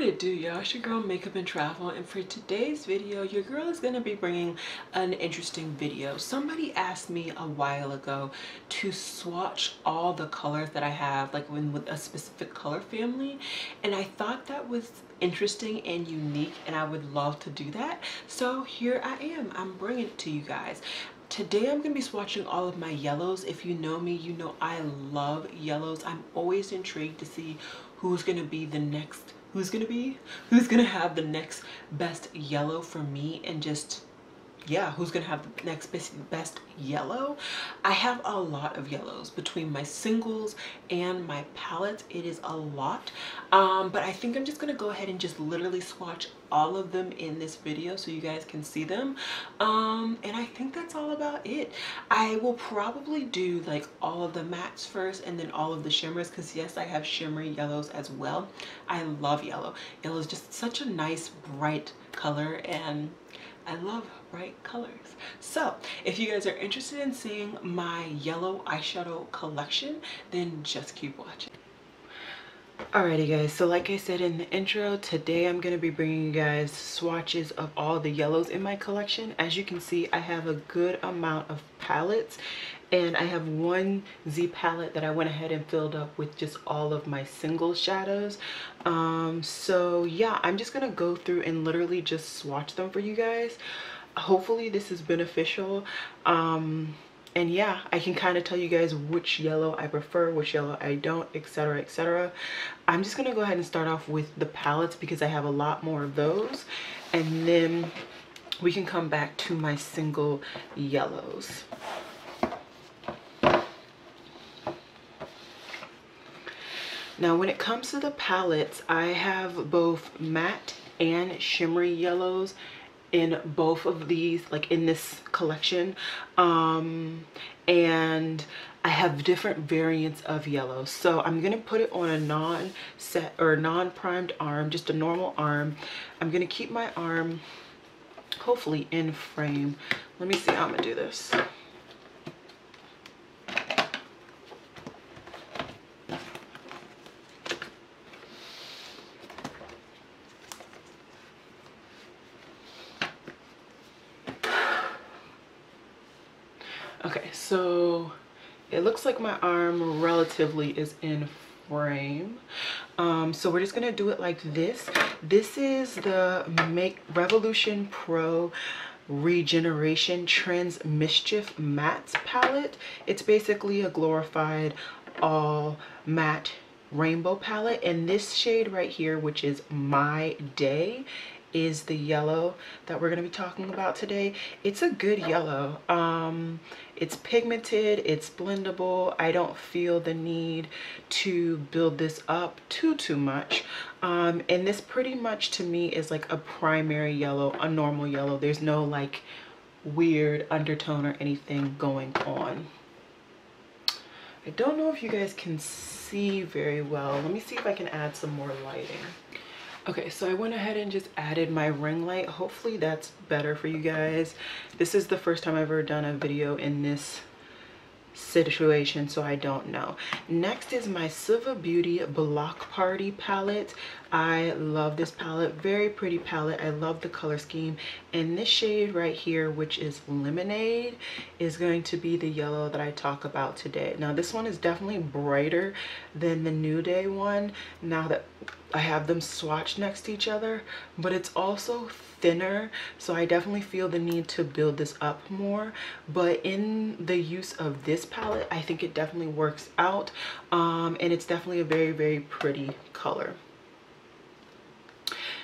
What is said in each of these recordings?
it do, y'all? It's your girl Makeup and Travel, and for today's video your girl is going to be bringing an interesting video. Somebody asked me a while ago to swatch all the colors that I have, like with a specific color family, and I thought that was interesting and unique, and I would love to do that. So here I am, I'm bringing it to you guys. Today I'm going to be swatching all of my yellows. If you know me, you know I love yellows. I'm always intrigued to see who's going to be the next, who's going to have the next best yellow for me, and just, yeah, who's going to have the next best yellow. I have a lot of yellows between my singles and my palettes. It is a lot, but I think I'm just going to go ahead and just literally swatch all of them in this video so you guys can see them, and I think that's all about it. I will probably do like all of the mattes first and then all of the shimmers, because yes, I have shimmery yellows as well. I love yellow. Yellow is just such a nice bright color, and I love bright colors. So if you guys are interested in seeing my yellow eyeshadow collection, then just keep watching. Alrighty guys, so like I said in the intro, today I'm going to be bringing you guys swatches of all the yellows in my collection. As you can see, I have a good amount of palettes, and I have one Z palette that I went ahead and filled up with just all of my single shadows. So yeah, I'm just going to go through and literally just swatch them for you guys. Hopefully this is beneficial. And yeah, I can kind of tell you guys which yellow I prefer, which yellow I don't, etc, etc. I'm just going to go ahead and start off with the palettes because I have a lot more of those, and then we can come back to my single yellows. Now when it comes to the palettes, I have both matte and shimmery yellows in both of these, like in this collection, and I have different variants of yellow. So I'm gonna put it on a non-set or non-primed arm, just a normal arm. I'm gonna keep my arm hopefully in frame. Let me see how I'm gonna do this. Okay, so it looks like my arm relatively is in frame. So we're just gonna do it like this. This is the Revolution Pro Regeneration Trends Mischief Mattes palette. It's basically a glorified all matte rainbow palette, and this shade right here, which is My Day, is the yellow that we're going to be talking about today. It's a good yellow. It's pigmented, it's blendable. I don't feel the need to build this up too much, and this pretty much to me is like a primary yellow, a normal yellow. There's no like weird undertone or anything going on. I don't know if you guys can see very well. Let me see if I can add some more lighting. Okay, so I went ahead and just added my ring light. Hopefully that's better for you guys. This is the first time I've ever done a video in this situation, so I don't know. Next is my Silver Beauty Block Party palette. I love this palette. Very pretty palette. I love the color scheme, and this shade right here, which is Lemonade, is going to be the yellow that I talk about today. Now this one is definitely brighter than the New Day one, now that I have them swatched next to each other, but it's also thinner, so I definitely feel the need to build this up more. But in the use of this palette, I think it definitely works out, and it's definitely a very pretty color.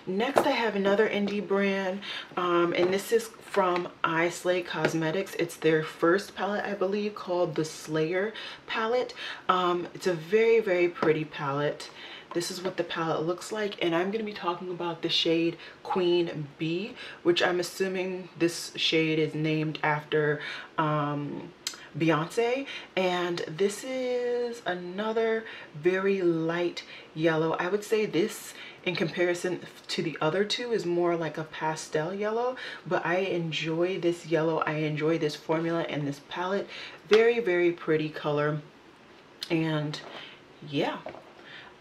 Next, I have another indie brand, and this is from Slay Cosmetics. It's their first palette, I believe, called the Slayer palette. It's a very pretty palette. This is what the palette looks like, and I'm going to be talking about the shade Queen Bee, which I'm assuming this shade is named after Beyonce. And this is another very light yellow. I would say this, in comparison to the other two, is more like a pastel yellow, but I enjoy this yellow. I enjoy this formula and this palette. Very pretty color, and yeah.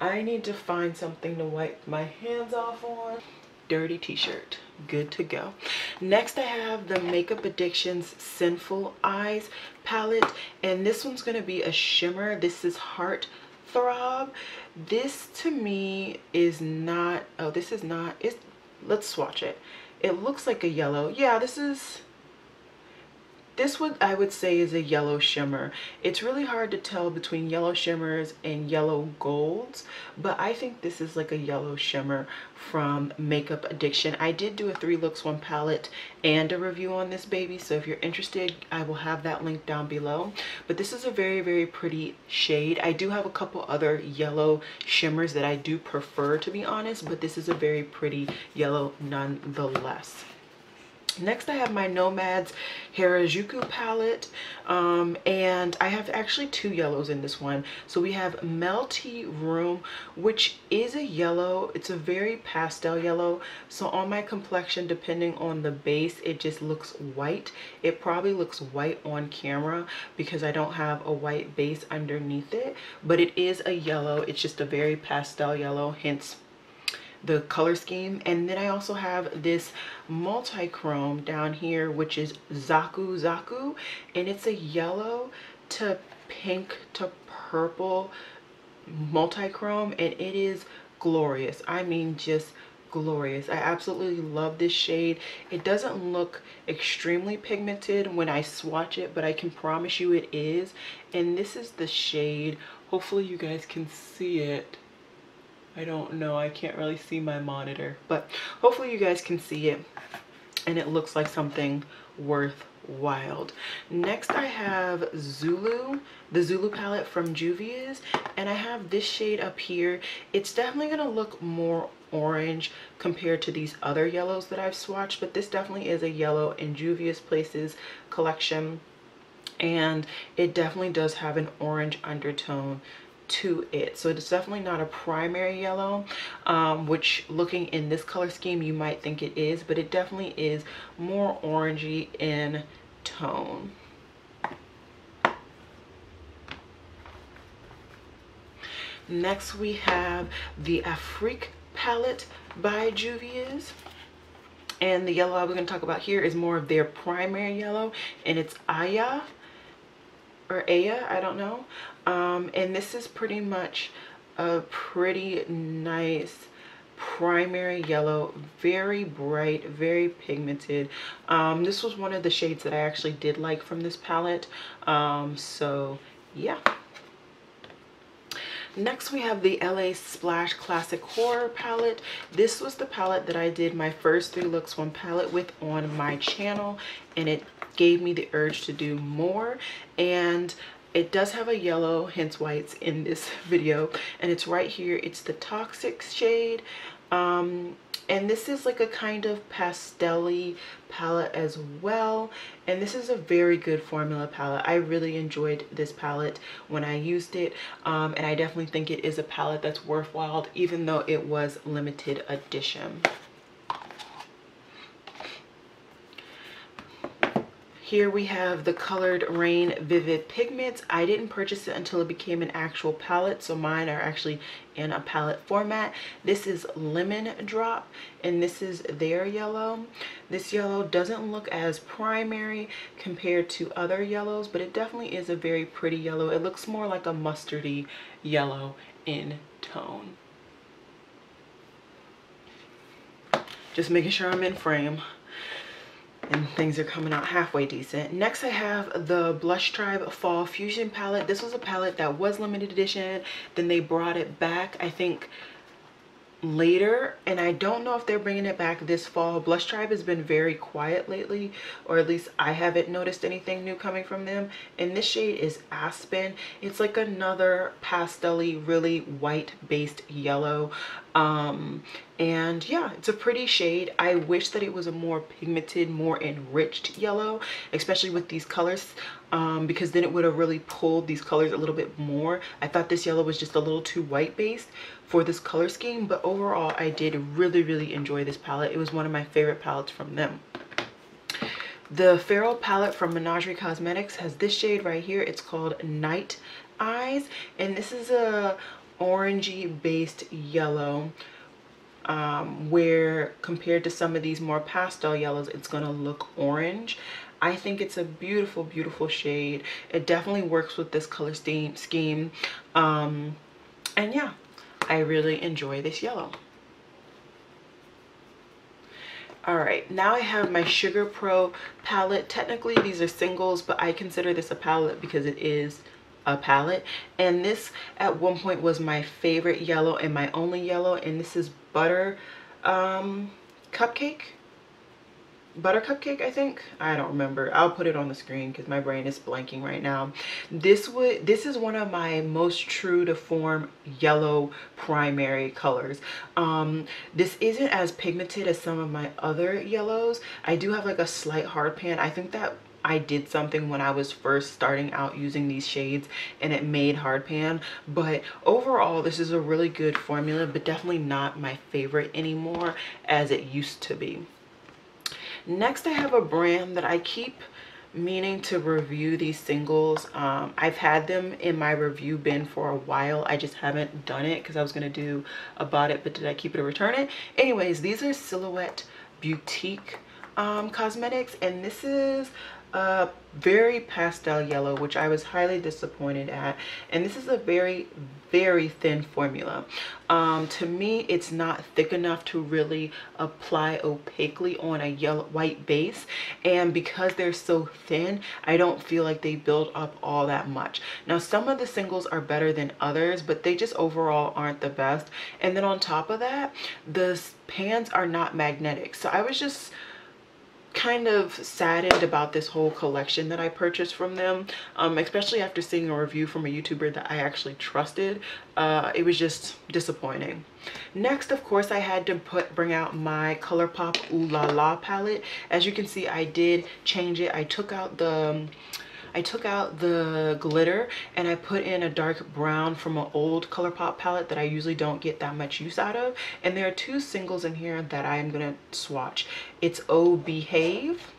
I need to find something to wipe my hands off on. Dirty t-shirt, good to go. Next I have the Makeup Addiction's Sinful Eyes palette, and this one's going to be a shimmer. This is Heart Throb. This to me is not, oh, this is not, it's, let's swatch it. It looks like a yellow. Yeah, this would, I would say, is a yellow shimmer. It's really hard to tell between yellow shimmers and yellow golds, but I think this is like a yellow shimmer from Makeup Addiction. I did do a 3 looks 1 palette and a review on this baby, so if you're interested, I will have that link down below. But this is a very, very pretty shade. I do have a couple other yellow shimmers that I do prefer, to be honest, but this is a very pretty yellow nonetheless. Next I have my Nomads Harajuku palette, and I have actually 2 yellows in this one. So we have Melty Room, which is a yellow. It's a very pastel yellow, so on my complexion, depending on the base, it just looks white. It probably looks white on camera because I don't have a white base underneath it, but it is a yellow. It's just a very pastel yellow, hence the color scheme. And then I also have this multi-chrome down here, which is Zaku Zaku, and it's a yellow to pink to purple multi-chrome, and it is glorious. I mean, just glorious. I absolutely love this shade. It doesn't look extremely pigmented when I swatch it, but I can promise you it is. And this is the shade. Hopefully you guys can see it. I don't know, I can't really see my monitor, but hopefully you guys can see it, and it looks like something worthwhile. Next I have Zulu, the Zulu palette from Juvia's, and I have this shade up here. It's definitely gonna look more orange compared to these other yellows that I've swatched, but this definitely is a yellow in Juvia's Places collection, and it definitely does have an orange undertone to it. So it's definitely not a primary yellow, which looking in this color scheme you might think it is, but it definitely is more orangey in tone. Next we have the Afrique palette by Juvia's, and the yellow I was going to talk about here is more of their primary yellow, and it's Aya or Aya, I don't know. And this is pretty much a pretty nice primary yellow, very bright, very pigmented. This was one of the shades that I actually did like from this palette. So yeah. Next we have the LA Splash Classic Horror palette. This was the palette that I did my first 3 looks 1 palette with on my channel, and it gave me the urge to do more. And it does have a yellow, hence why it's in this video, and it's right here. It's the Toxic shade, and this is like a kind of pastel-y palette as well, and this is a very good formula palette. I really enjoyed this palette when I used it, and I definitely think it is a palette that's worthwhile, even though it was limited edition. Here we have the Colored Rain Vivid Pigments. I didn't purchase it until it became an actual palette, so mine are actually in a palette format. This is Lemon Drop, and this is their yellow. This yellow doesn't look as primary compared to other yellows, but it definitely is a very pretty yellow. It looks more like a mustardy yellow in tone. Just making sure I'm in frame and things are coming out halfway decent. Next I have the Blush Tribe Fall Fusion palette. This was a palette that was limited edition, then they brought it back I think later, and I don't know if they're bringing it back this fall. Blush Tribe has been very quiet lately, or at least I haven't noticed anything new coming from them. And this shade is Aspen. It's like another pastel-y, really white based yellow, and yeah, it's a pretty shade. I wish that it was a more pigmented, more enriched yellow, especially with these colors, because then it would have really pulled these colors a little bit more. I thought this yellow was just a little too white based for this color scheme, but overall I did really enjoy this palette. It was one of my favorite palettes from them. The Feral palette from Menagerie Cosmetics has this shade right here. It's called Night Eyes, and this is a orangey based yellow, where compared to some of these more pastel yellows, it's gonna look orange. I think it's a beautiful, beautiful shade. It definitely works with this color scheme. And yeah, I really enjoy this yellow. All right, now I have my Sugar Pro palette. Technically these are singles, but I consider this a palette because it is a palette. And this at one point was my favorite yellow and my only yellow, and this is Butter Cupcake. Butter Cupcake, I think. I don't remember. I'll put it on the screen because my brain is blanking right now. This is one of my most true to form yellow primary colors. This isn't as pigmented as some of my other yellows. I do have like a slight hard pan. I think that I did something when I was first starting out using these shades and it made hard pan, but overall this is a really good formula, but definitely not my favorite anymore as it used to be. Next, I have a brand that I keep meaning to review these singles. I've had them in my review bin for a while. I just haven't done it because I was going to do about it, but did I keep it or return it? Anyways, these are Silhouette Boutique cosmetics, and this is a very pastel yellow, which I was highly disappointed at, and this is a very, very thin formula. To me, it's not thick enough to really apply opaquely on a white base, and because they're so thin, I don't feel like they build up all that much. Now, some of the singles are better than others, but they just overall aren't the best. And then on top of that, the pans are not magnetic, so I was just kind of saddened about this whole collection that I purchased from them, especially after seeing a review from a YouTuber that I actually trusted. It was just disappointing. Next, of course, I had to bring out my ColourPop Ooh La La palette. As you can see, I did change it. I took out the glitter and I put in a dark brown from an old ColourPop palette that I usually don't get that much use out of. And there are two singles in here that I am gonna swatch. It's Oh Behave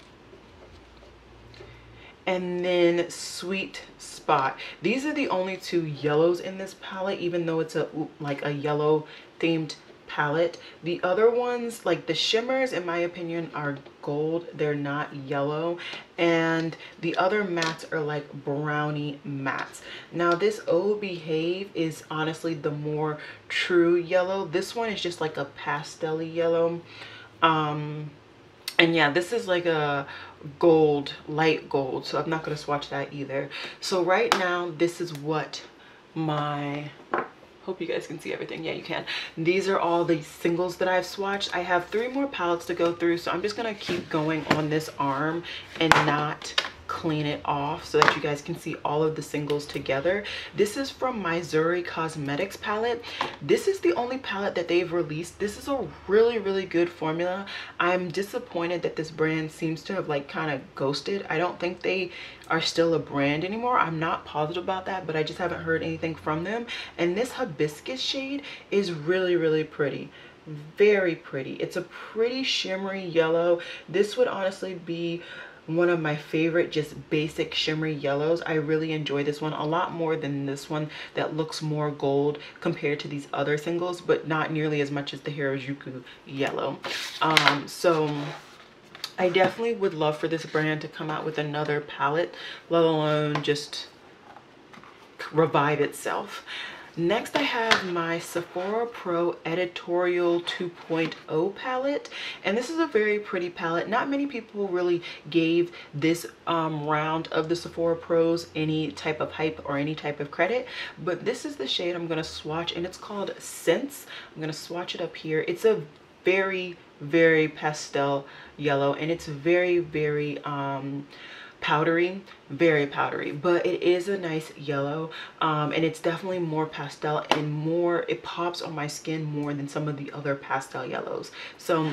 and then Sweet Spot. These are the only two yellows in this palette, even though it's like a yellow themed palette. The other ones, like the shimmers, in my opinion, are gold. They're not yellow, and the other mattes are like brownie mattes. Now this Oh Behave is honestly the more true yellow. This one is just like a pastel-y yellow, and yeah, this is like a gold, light gold, so I'm not going to swatch that either. So right now, this is what my, hope you guys can see everything. Yeah, you can. These are all the singles that I've swatched. I have 3 more palettes to go through, so I'm just gonna keep going on this arm and not clean it off so that you guys can see all of the singles together. This is from my Zuri Cosmetics palette. This is the only palette that they've released. This is a really, really good formula. I'm disappointed that this brand seems to have like kind of ghosted. I don't think they are still a brand anymore. I'm not positive about that, but I just haven't heard anything from them. And this hibiscus shade is really, really pretty. Very pretty. It's a pretty shimmery yellow. This would honestly be one of my favorite just basic shimmery yellows. I really enjoy this one a lot more than this one that looks more gold compared to these other singles, but not nearly as much as the Harajuku yellow. So I definitely would love for this brand to come out with another palette, let alone just revive itself. Next, I have my Sephora Pro Editorial 2.0 palette, and this is a very pretty palette. Not many people really gave this round of the Sephora Pros any type of hype or any type of credit, but this is the shade I'm going to swatch, and it's called Sense. I'm going to swatch it up here. It's a very, very pastel yellow, and it's very, very powdery, very powdery, but it is a nice yellow, and it's definitely more pastel and more, it pops on my skin more than some of the other pastel yellows. So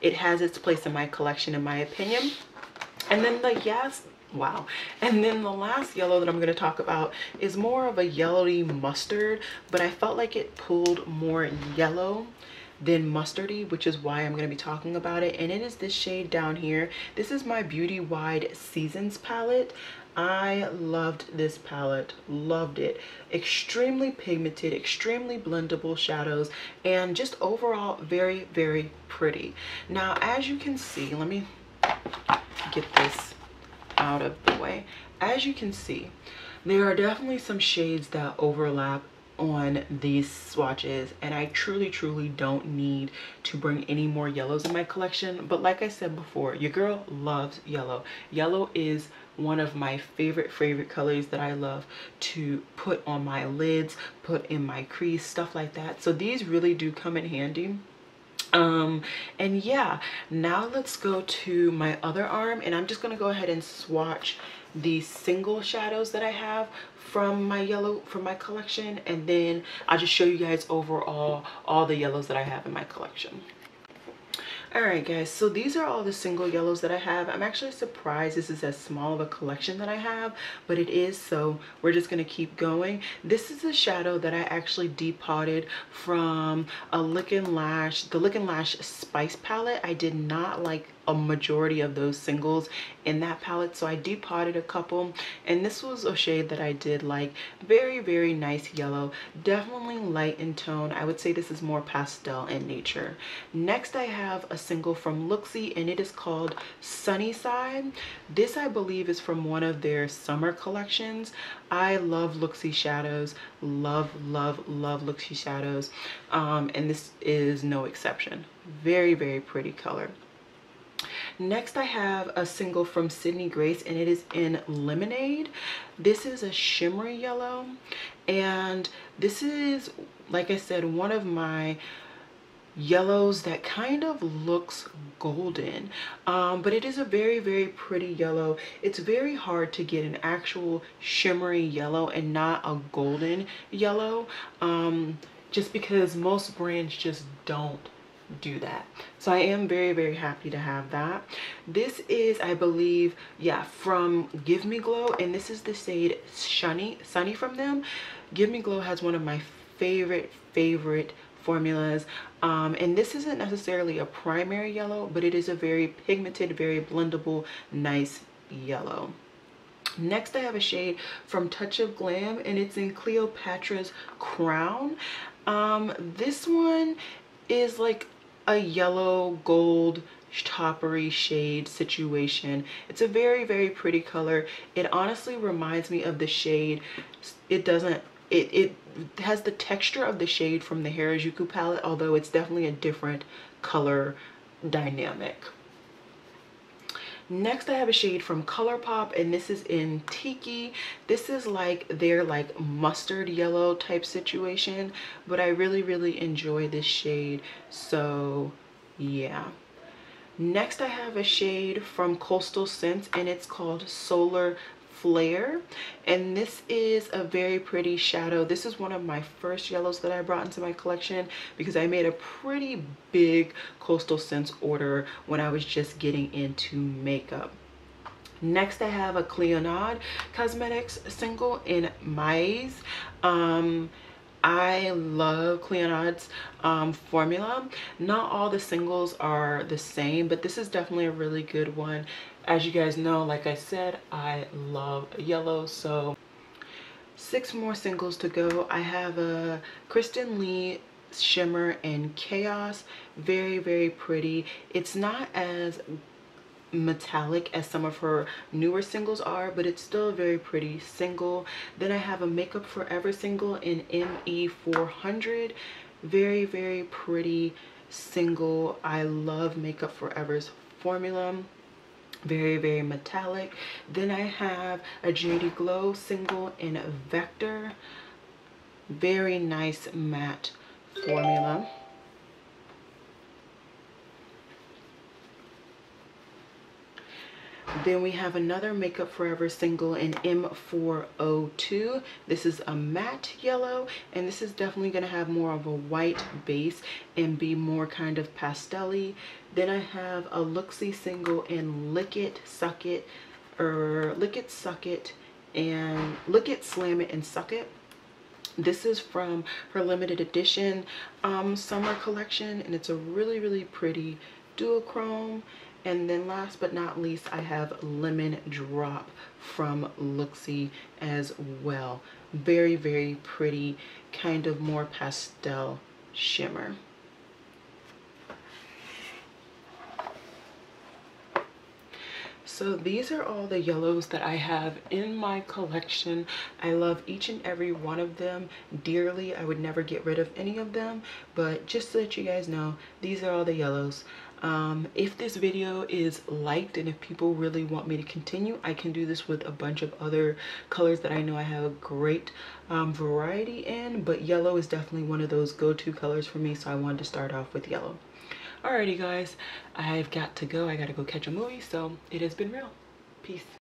it has its place in my collection, in my opinion. And then and then the last yellow that I'm going to talk about is more of a yellowy mustard, but I felt like it pulled more yellow than mustardy, which is why I'm going to be talking about it. And it is this shade down here. This is my Beauty Wide Seasons palette. I loved this palette, loved it. Extremely pigmented, extremely blendable shadows, and just overall very, very pretty. Now, as you can see, let me get this out of the way. As you can see, there are definitely some shades that overlap on these swatches, and I truly don't need to bring any more yellows in my collection. But like I said before, your girl loves yellow. Yellow is one of my favorite colors that I love to put on my lids, put in my crease, stuff like that. So these really do come in handy. And yeah, now let's go to my other arm, and I'm just gonna go ahead and swatch the single shadows that I have from my collection, and then I'll just show you guys overall all the yellows that I have in my collection. Alright guys, so these are all the single yellows that I have. I'm actually surprised this is as small of a collection that I have, but it is, so we're just going to keep going. This is a shadow that I actually depotted from the Lick and Lash Spice palette. I did not like a majority of those singles in that palette, so I depotted a couple, and this was a shade that I did like. Very nice yellow, definitely light in tone. I would say this is more pastel in nature. Next I have a single from Elixir, and it is called Sunnyside. This I believe is from one of their summer collections. I love Elixir shadows, love Elixir shadows, and this is no exception. Very pretty color. Next I have a single from Sydney Grace, and it is in Lemonade. This is a shimmery yellow, and this is, like I said, one of my yellows that kind of looks golden, but it is a very pretty yellow. It's very hard to get an actual shimmery yellow and not a golden yellow, just because most brands just don't do that. So I am very happy to have that. This is, I believe, yeah, from Give Me Glow, and this is the shade Sunny from them. Give Me Glow has one of my favorite formulas, and this isn't necessarily a primary yellow, but it is a very pigmented, very blendable, nice yellow. Next I have a shade from Touch of Glam, and it's in Cleopatra's Crown. This one is like a yellow gold toppery shade situation. It's a very pretty color. It honestly reminds me of the shade. It has the texture of the shade from the Harajuku palette, although it's definitely a different color dynamic. Next I have a shade from ColourPop, and this is in Tiki. This is like their like mustard yellow type situation, but I really enjoy this shade, so yeah. Next I have a shade from Coastal Scents, and it's called Solar Flare, and this is a very pretty shadow. This is one of my first yellows that I brought into my collection because I made a pretty big Coastal Scents order when I was just getting into makeup. Next I have a Cleonade Cosmetics single in Maize. I love Cleonade's formula. Not all the singles are the same, but this is definitely a really good one. As you guys know, like I said, I love yellow, so 6 more singles to go. I have a Kristen Lee Shimmer in Chaos. Very pretty. It's not as metallic as some of her newer singles are, but it's still a very pretty single. Then I have a Makeup Forever single in ME400. Very pretty single. I love Makeup Forever's formula. Very metallic. Then I have a JD Glow single in Vector. Very nice matte formula. Then we have another Makeup Forever single in M402. This is a matte yellow, and this is definitely going to have more of a white base and be more kind of pastel-y. Then I have a Luxie single in Lick It, Suck It, or Lick It, Suck It, and Lick It, Slam It, and Suck It. This is from her limited edition summer collection, and it's a really pretty duochrome. And then last but not least, I have Lemon Drop from Elixir as well. Very, very pretty, kind of more pastel shimmer. So these are all the yellows that I have in my collection. I love each and every one of them dearly. I would never get rid of any of them, but just to let you guys know, these are all the yellows. If this video is liked and if people really want me to continue, I can do this with a bunch of other colors that I know I have a great variety in, but yellow is definitely one of those go-to colors for me, so I wanted to start off with yellow. Alrighty guys, I've got to go. I gotta go catch a movie, so it has been real. Peace.